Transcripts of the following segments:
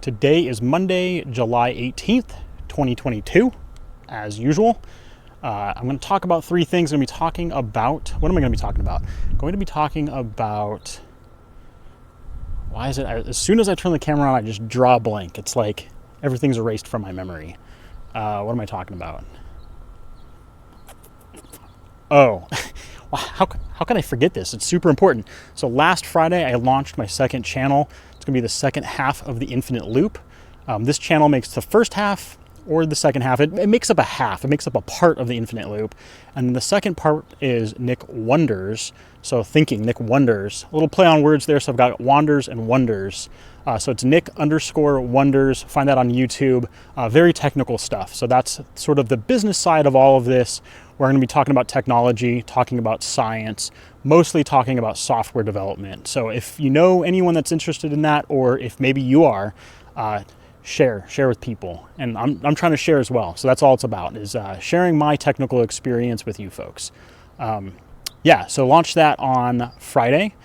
Today is Monday, July 18th, 2022, as usual. I'm going to talk about three things. I'm going to be talking about, what am I going to be talking about? I'm going to be talking about, why is it, as soon as I turn the camera on, I just draw a blank. It's like everything's erased from my memory. What am I talking about? Oh, how can I forget this? It's super important. So last Friday, I launched my second channel. It's going to be the second half of the Infinite Loop. This channel makes the first half or the second half. It makes up a half. It makes up a part of the Infinite Loop. And then the second part is Nick Wonders. So thinking, Nick Wonders. A little play on words there. So I've got Wanders and Wonders. So it's Nick_Wonders. Find that on YouTube. Very technical stuff. So that's sort of the business side of all of this. We're going to be talking about technology, talking about science, mostly talking about software development. So if you know anyone that's interested in that, or if maybe you are, share with people. And I'm trying to share as well. So that's all it's about, is sharing my technical experience with you folks. So launched that on Friday.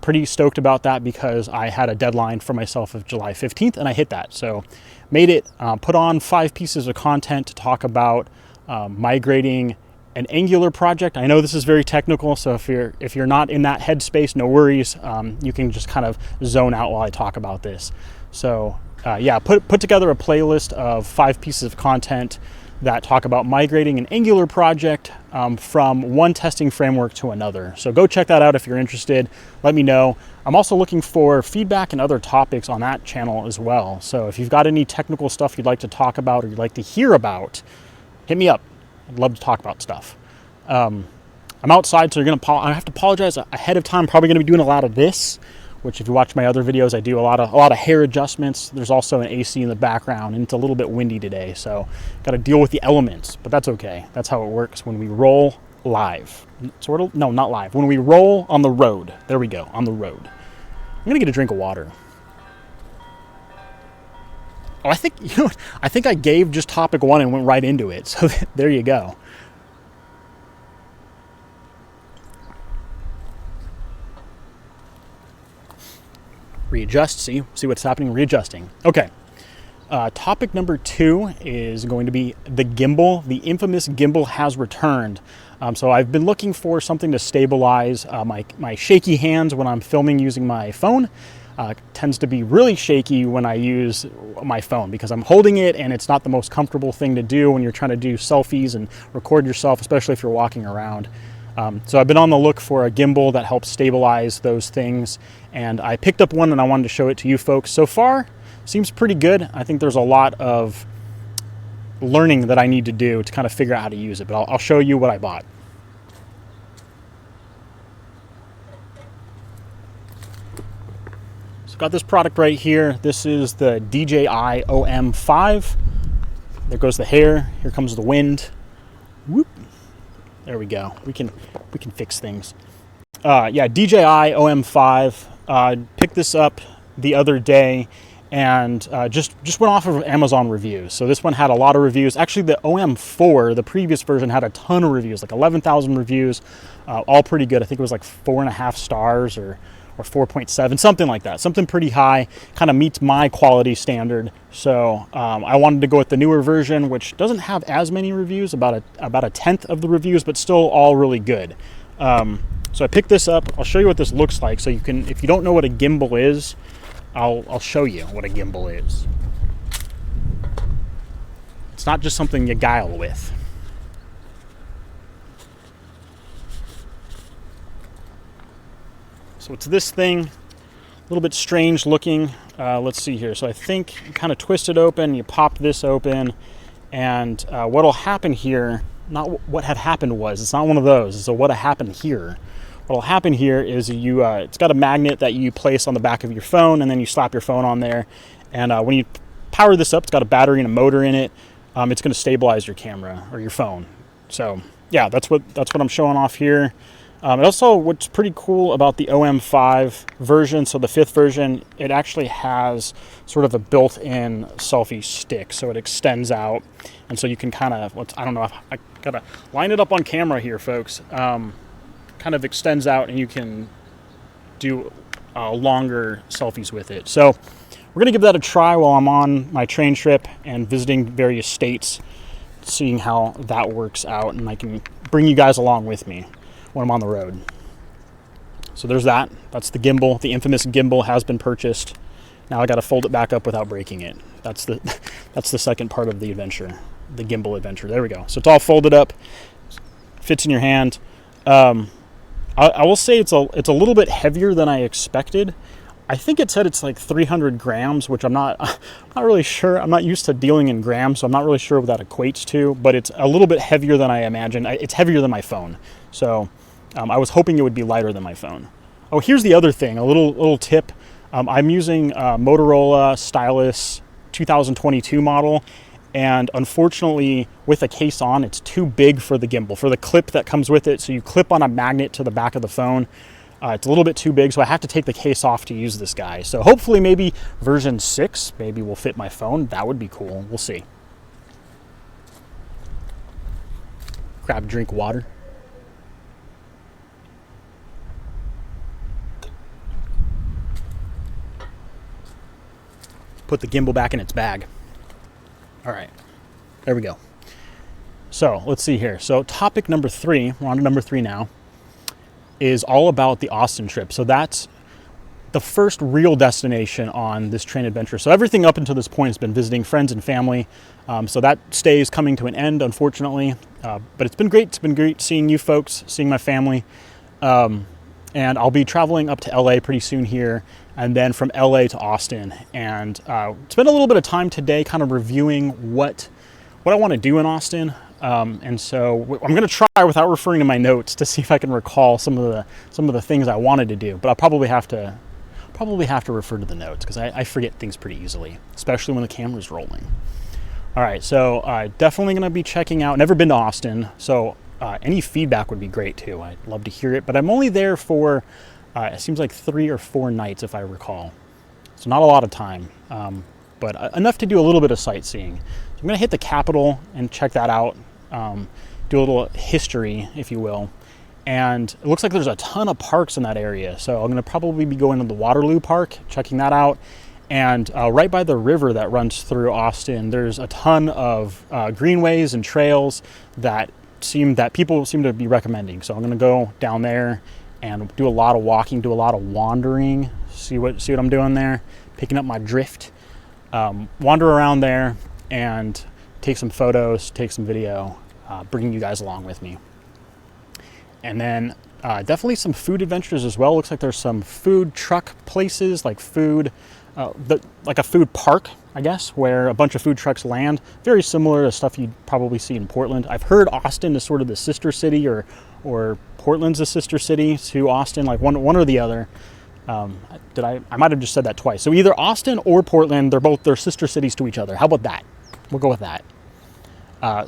Pretty stoked about that because I had a deadline for myself of July 15th and I hit that. So made it, put on 5 pieces of content to talk about migrating an Angular project. I know this is very technical, so if you're not in that headspace, no worries. You can just kind of zone out while I talk about this. So put together a playlist of 5 pieces of content that talk about migrating an Angular project from one testing framework to another. So go check that out if you're interested. Let me know. I'm also looking for feedback and other topics on that channel as well. So if you've got any technical stuff you'd like to talk about or you'd like to hear about, hit me up. I'd love to talk about stuff. I'm outside, so I have to apologize ahead of time. I'm probably going to be doing a lot of this, which if you watch my other videos, I do a lot of hair adjustments. There's also an AC in the background, and it's a little bit windy today, so got to deal with the elements, but that's okay. That's how it works when we roll live. No, not live. When we roll on the road. There we go, on the road. I'm going to get a drink of water. Oh, I think I gave just topic 1 and went right into it. So there you go. Readjust, see what's happening, readjusting. Okay. Topic number 2 is going to be the gimbal. The infamous gimbal has returned. So I've been looking for something to stabilize my shaky hands when I'm filming using my phone. Tends to be really shaky when I use my phone because I'm holding it and it's not the most comfortable thing to do when you're trying to do selfies and record yourself, especially if you're walking around. So I've been on the look for a gimbal that helps stabilize those things, and I picked up one and I wanted to show it to you folks. So far, seems pretty good. I think there's a lot of learning that I need to do to kind of figure out how to use it, but I'll show you what I bought. Got this product right here. This is the DJI OM5. There goes the hair. Here comes the wind. Whoop. There we go. We can fix things. DJI OM5. Picked this up the other day and just went off of Amazon reviews. So this one had a lot of reviews. Actually, the OM4, the previous version, had a ton of reviews, like 11,000 reviews, all pretty good. I think it was like 4.5 stars or 4.7, something like that. Something pretty high, kind of meets my quality standard. So I wanted to go with the newer version, which doesn't have as many reviews, about a tenth of the reviews, but still all really good. So I picked this up. I'll show you what this looks like. So you can, if you don't know what a gimbal is, I'll show you what a gimbal is. It's not just something you guile with. So it's this thing, a little bit strange looking. Let's see here. So I think you kind of twist it open, you pop this open, and what'll happen here, not what had happened was, it's not one of those, so what happened here. What'll happen here is it's got a magnet that you place on the back of your phone, and then you slap your phone on there, and when you power this up, it's got a battery and a motor in it. It's going to stabilize your camera or your phone. So yeah, that's what I'm showing off here. Also, what's pretty cool about the OM5 version, so the 5th version, it actually has sort of a built-in selfie stick, so it extends out, and so you can kind of, I don't know, I gotta line it up on camera here, folks, kind of extends out, and you can do longer selfies with it. So we're going to give that a try while I'm on my train trip and visiting various states, seeing how that works out, and I can bring you guys along with me when I'm on the road. So there's that. That's the gimbal. The infamous gimbal has been purchased. Now I got to fold it back up without breaking it. That's the second part of the adventure, the gimbal adventure. There we go. So it's all folded up, fits in your hand. I will say it's a little bit heavier than I expected. I think it said it's like 300 grams, which I'm not really sure. I'm not used to dealing in grams, so I'm not really sure what that equates to, but it's a little bit heavier than I imagined. It's heavier than my phone. So I was hoping it would be lighter than my phone. Oh, here's the other thing, a little tip. I'm using Motorola Stylus 2022 model, and unfortunately with a case on, it's too big for the gimbal, for the clip that comes with it. So you clip on a magnet to the back of the phone. It's a little bit too big, so I have to take the case off to use this guy. So hopefully maybe version 6 maybe will fit my phone. That would be cool. We'll see. Grab a drink of water. Put the gimbal back in its bag. All right, there we go. So let's see here. So topic number 3, we're on to number 3 now, is all about the Austin trip. So that's the first real destination on this train adventure. So everything up until this point has been visiting friends and family. So that stay is coming to an end, unfortunately. But it's been great. It's been great seeing you folks, seeing my family. And I'll be traveling up to LA pretty soon here, and then from LA to Austin. And spend a little bit of time today kind of reviewing what I want to do in Austin. And so I'm going to try without referring to my notes to see if I can recall some of the things I wanted to do. But I'll probably have to refer to the notes, because I forget things pretty easily, especially when the camera's rolling. All right, so definitely going to be checking out. Never been to Austin, so any feedback would be great too. I'd love to hear it. But I'm only there for it seems like 3 or 4 nights, if I recall. So not a lot of time, but enough to do a little bit of sightseeing. So I'm going to hit the Capitol and check that out. Do a little history, if you will. And it looks like there's a ton of parks in that area. So I'm going to probably be going to the Waterloo Park, checking that out. And right by the river that runs through Austin, there's a ton of greenways and trails that people seem to be recommending. So I'm going to go down there and do a lot of walking, do a lot of wandering, see what I'm doing there, picking up my drift, wander around there and take some photos, take some video, bringing you guys along with me. And then definitely some food adventures as well. Looks like there's some food truck places, like like a food park, I guess, where a bunch of food trucks land. Very similar to stuff you'd probably see in Portland. I've heard Austin is sort of the sister city, or Portland's a sister city to Austin, like one or the other. I might have just said that twice. So either Austin or Portland, they're sister cities to each other. How about that? We'll go with that.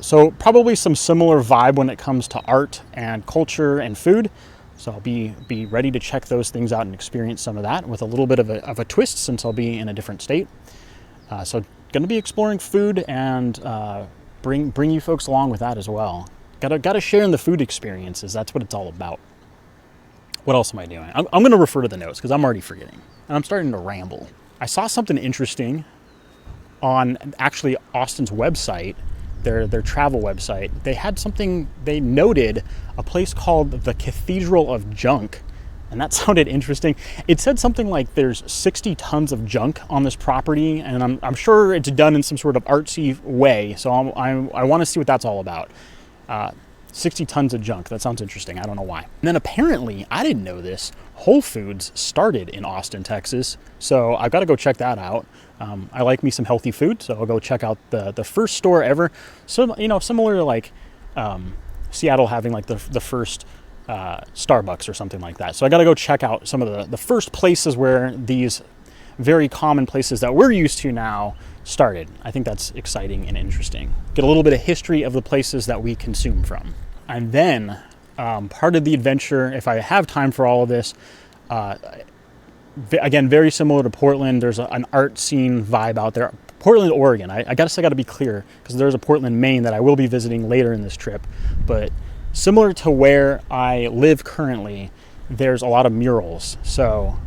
So probably some similar vibe when it comes to art and culture and food. So I'll be ready to check those things out and experience some of that with a little bit of a twist, since I'll be in a different state. So going to be exploring food and bring you folks along with that as well. Got to share in the food experiences. That's what it's all about. What else am I doing? I'm going to refer to the notes because I'm already forgetting. And I'm starting to ramble. I saw something interesting on actually Austin's website, their travel website. They noted a place called the Cathedral of Junk, and that sounded interesting. It said something like there's 60 tons of junk on this property, and I'm sure it's done in some sort of artsy way, so I want to see what that's all about. 60 tons of junk, that sounds interesting. I don't know why. And then apparently, I didn't know this, Whole Foods started in Austin, Texas, so I've got to go check that out. I like me some healthy food, so I'll go check out the first store ever. So, similar to like Seattle having like the first Starbucks or something like that. So I got to go check out some of the first places where these very common places that we're used to now started. I think that's exciting and interesting. Get a little bit of history of the places that we consume from. And then part of the adventure, if I have time for all of this, again, very similar to Portland, there's an art scene vibe out there. Portland, Oregon. I guess I got to be clear, because there's a Portland, Maine that I will be visiting later in this trip. But similar to where I live currently, there's a lot of murals. So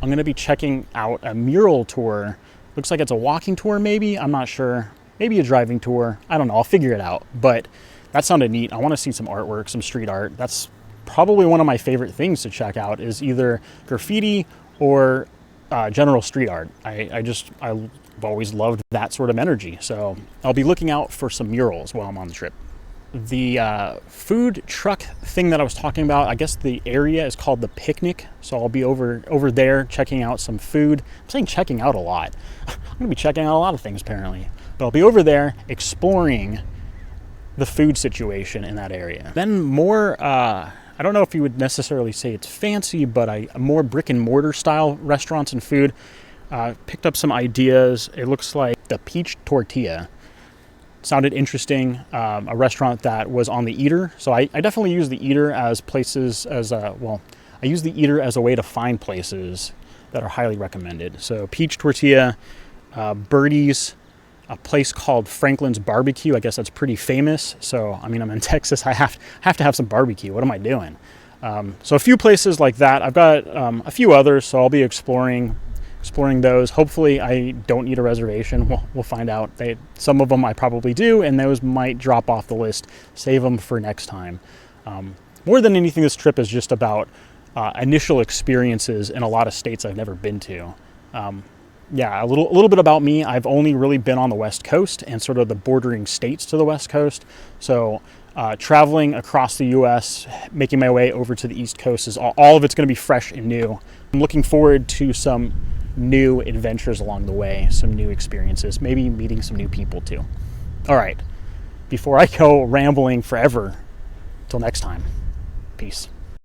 I'm going to be checking out a mural tour. Looks like it's a walking tour, maybe. I'm not sure. Maybe a driving tour. I don't know. I'll figure it out. But that sounded neat. I want to see some artwork, some street art. That's probably one of my favorite things to check out, is either graffiti or general street art. I've always loved that sort of energy. So I'll be looking out for some murals while I'm on the trip. The food truck thing that I was talking about, I guess the area is called the Picnic. So I'll be over there checking out some food. I'm saying checking out a lot. I'm going to be checking out a lot of things apparently. But I'll be over there exploring the food situation in that area. Then more, I don't know if you would necessarily say it's fancy, but more brick and mortar style restaurants and food. Picked up some ideas. It looks like the Peach Tortilla. Sounded interesting. A restaurant that was on the Eater. So I definitely use the Eater as places I use the Eater as a way to find places that are highly recommended. So Peach Tortilla, Birdie's, a place called Franklin's Barbecue. I guess that's pretty famous. So, I mean, I'm in Texas. I have to have some barbecue. What am I doing? So a few places like that. I've got a few others, so I'll be exploring those. Hopefully I don't need a reservation. We'll find out. Some of them I probably do, and those might drop off the list. Save them for next time. More than anything, this trip is just about initial experiences in a lot of states I've never been to. Yeah, a little bit about me. I've only really been on the West Coast and sort of the bordering states to the West Coast. So traveling across the U.S., making my way over to the East Coast, is all of it's going to be fresh and new. I'm looking forward to some new adventures along the way, some new experiences, maybe meeting some new people too. All right, before I go rambling forever, till next time, peace.